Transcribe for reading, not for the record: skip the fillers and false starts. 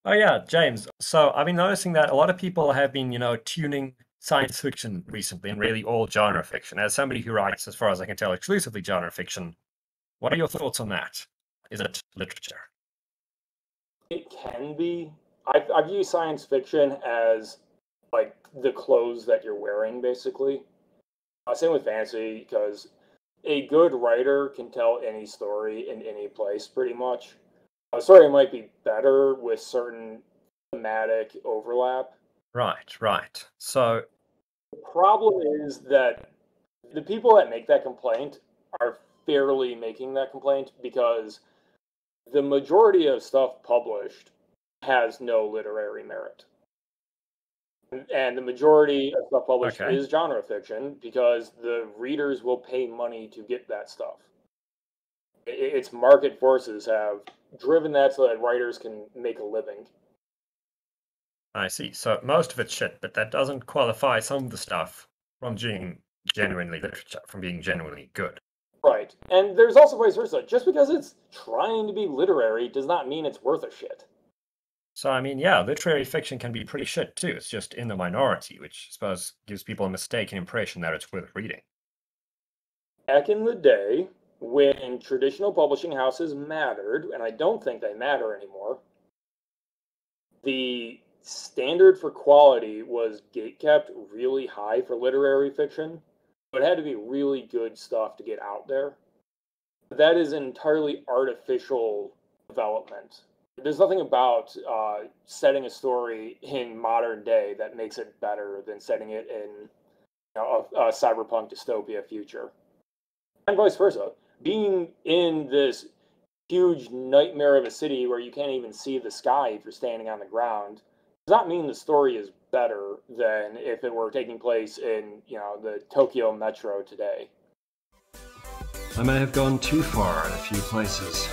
Oh yeah, James. So I've been noticing that a lot of people have been, tuning science fiction recently, and really all genre fiction. As somebody who writes, as far as I can tell, exclusively genre fiction, what are your thoughts on that? Is it literature? It can be. I view science fiction as like the clothes that you're wearing, basically. Same with fantasy, because a good writer can tell any story in any place, pretty much. A story might be better with certain thematic overlap. Right, right. So, The problem is that the people that make that complaint are fairly making that complaint because the majority of stuff published has no literary merit. And the majority of stuff published okay, is genre fiction because the readers will pay money to get that stuff. Its market forces have driven that so that writers can make a living. I see. So most of it's shit, but that doesn't qualify some of the stuff from being genuinely literature, from being genuinely good. Right. And there's also vice versa. Just because it's trying to be literary does not mean it's worth a shit. So, I mean, yeah, literary fiction can be pretty shit too. It's just in the minority, which I suppose gives people a mistaken impression that it's worth reading. Back in the day, when traditional publishing houses mattered, and I don't think they matter anymore, the standard for quality was gatekept really high for literary fiction. It had to be really good stuff to get out there. That is an entirely artificial development. There's nothing about setting a story in modern day that makes it better than setting it in a cyberpunk dystopia future, and vice versa. Being in this huge nightmare of a city where you can't even see the sky if you're standing on the ground does not mean the story is better than if it were taking place in the Tokyo metro today. I may have gone too far in a few places.